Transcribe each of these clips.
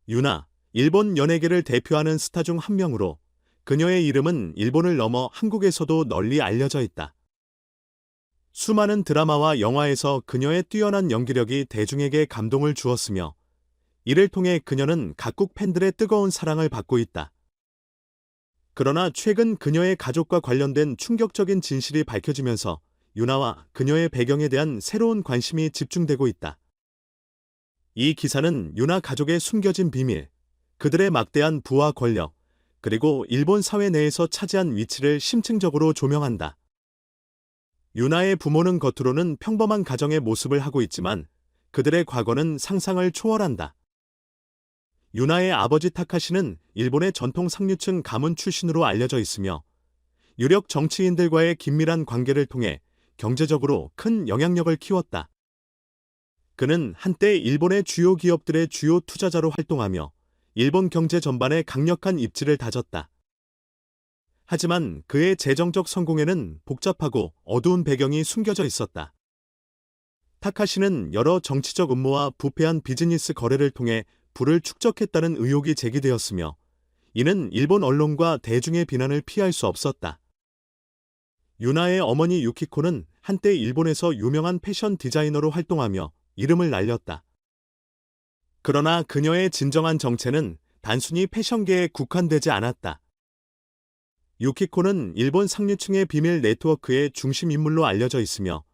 유나, 일본 연예계를 대표하는 스타 중 한 명으로 그녀의 이름은 일본을 넘어 한국에서도 널리 알려져 있다. 수많은 드라마와 영화에서 그녀의 뛰어난 연기력이 대중에게 감동을 주었으며 이를 통해 그녀는 각국 팬들의 뜨거운 사랑을 받고 있다. 그러나 최근 그녀의 가족과 관련된 충격적인 진실이 밝혀지면서 유나와 그녀의 배경에 대한 새로운 관심이 집중되고 있다. 이 기사는 유나 가족의 숨겨진 비밀, 그들의 막대한 부와 권력, 그리고 일본 사회 내에서 차지한 위치를 심층적으로 조명한다. 유나의 부모는 겉으로는 평범한 가정의 모습을 하고 있지만 그들의 과거는 상상을 초월한다. 유나의 아버지 타카시는 일본의 전통 상류층 가문 출신으로 알려져 있으며 유력 정치인들과의 긴밀한 관계를 통해 경제적으로 큰 영향력을 키웠다. 그는 한때 일본의 주요 기업들의 주요 투자자로 활동하며 일본 경제 전반에 강력한 입지를 다졌다. 하지만 그의 재정적 성공에는 복잡하고 어두운 배경이 숨겨져 있었다. 타카시는 여러 정치적 음모와 부패한 비즈니스 거래를 통해 부를 축적했다는 의혹이 제기되었으며 이는 일본 언론과 대중의 비난을 피할 수 없었다. 유나의 어머니 유키코는 한때 일본에서 유명한 패션 디자이너로 활동하며 이름을 날렸다. 그러나 그녀의 진정한 정체는 단순히 패션계에 국한되지 않았다. 유키코는 일본 상류층의 비밀 네트워크의 중심 인물로 알려져 있으며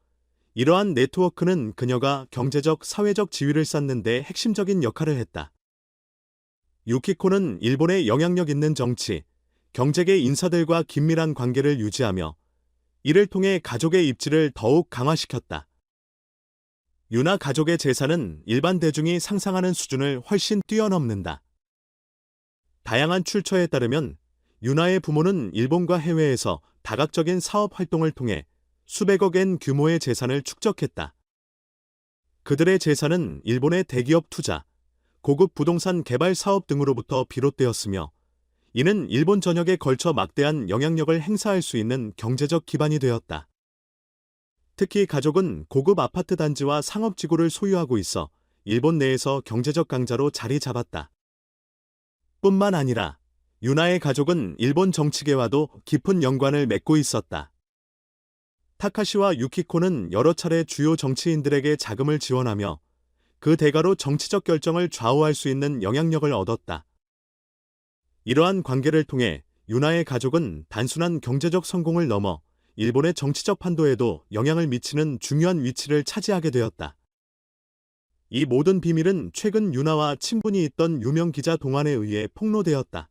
이러한 네트워크는 그녀가 경제적, 사회적 지위를 쌓는 데 핵심적인 역할을 했다. 유키코는 일본의 영향력 있는 정치, 경제계 인사들과 긴밀한 관계를 유지하며 이를 통해 가족의 입지를 더욱 강화시켰다. 유나 가족의 재산은 일반 대중이 상상하는 수준을 훨씬 뛰어넘는다. 다양한 출처에 따르면 유나의 부모는 일본과 해외에서 다각적인 사업 활동을 통해 수백억 엔 규모의 재산을 축적했다. 그들의 재산은 일본의 대기업 투자, 고급 부동산 개발 사업 등으로부터 비롯되었으며 이는 일본 전역에 걸쳐 막대한 영향력을 행사할 수 있는 경제적 기반이 되었다. 특히 가족은 고급 아파트 단지와 상업지구를 소유하고 있어 일본 내에서 경제적 강자로 자리 잡았다. 뿐만 아니라 유나의 가족은 일본 정치계와도 깊은 연관을 맺고 있었다. 타카시와 유키코는 여러 차례 주요 정치인들에게 자금을 지원하며 그 대가로 정치적 결정을 좌우할 수 있는 영향력을 얻었다. 이러한 관계를 통해 유나의 가족은 단순한 경제적 성공을 넘어 일본의 정치적 판도에도 영향을 미치는 중요한 위치를 차지하게 되었다. 이 모든 비밀은 최근 유나와 친분이 있던 유명 기자 동안에 의해 폭로되었다.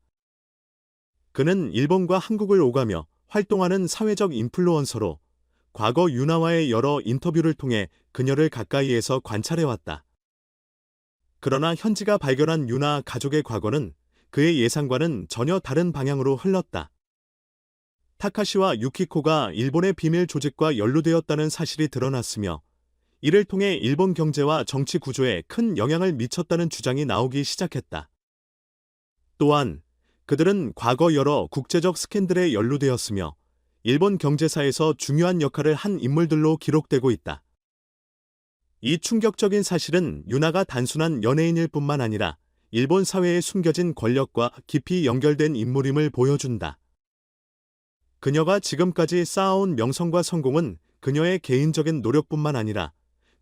그는 일본과 한국을 오가며 활동하는 사회적 인플루언서로 과거 유나와의 여러 인터뷰를 통해 그녀를 가까이에서 관찰해왔다. 그러나 현지가 발견한 유나 가족의 과거는 그의 예상과는 전혀 다른 방향으로 흘렀다. 타카시와 유키코가 일본의 비밀 조직과 연루되었다는 사실이 드러났으며 이를 통해 일본 경제와 정치 구조에 큰 영향을 미쳤다는 주장이 나오기 시작했다. 또한 그들은 과거 여러 국제적 스캔들에 연루되었으며 일본 경제사에서 중요한 역할을 한 인물들로 기록되고 있다. 이 충격적인 사실은 유나가 단순한 연예인일 뿐만 아니라 일본 사회에 숨겨진 권력과 깊이 연결된 인물임을 보여준다. 그녀가 지금까지 쌓아온 명성과 성공은 그녀의 개인적인 노력뿐만 아니라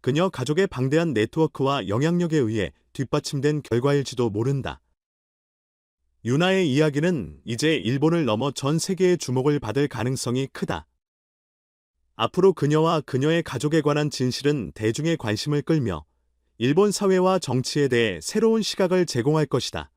그녀 가족의 방대한 네트워크와 영향력에 의해 뒷받침된 결과일지도 모른다. 유나의 이야기는 이제 일본을 넘어 전 세계의 주목을 받을 가능성이 크다. 앞으로 그녀와 그녀의 가족에 관한 진실은 대중의 관심을 끌며 일본 사회와 정치에 대해 새로운 시각을 제공할 것이다.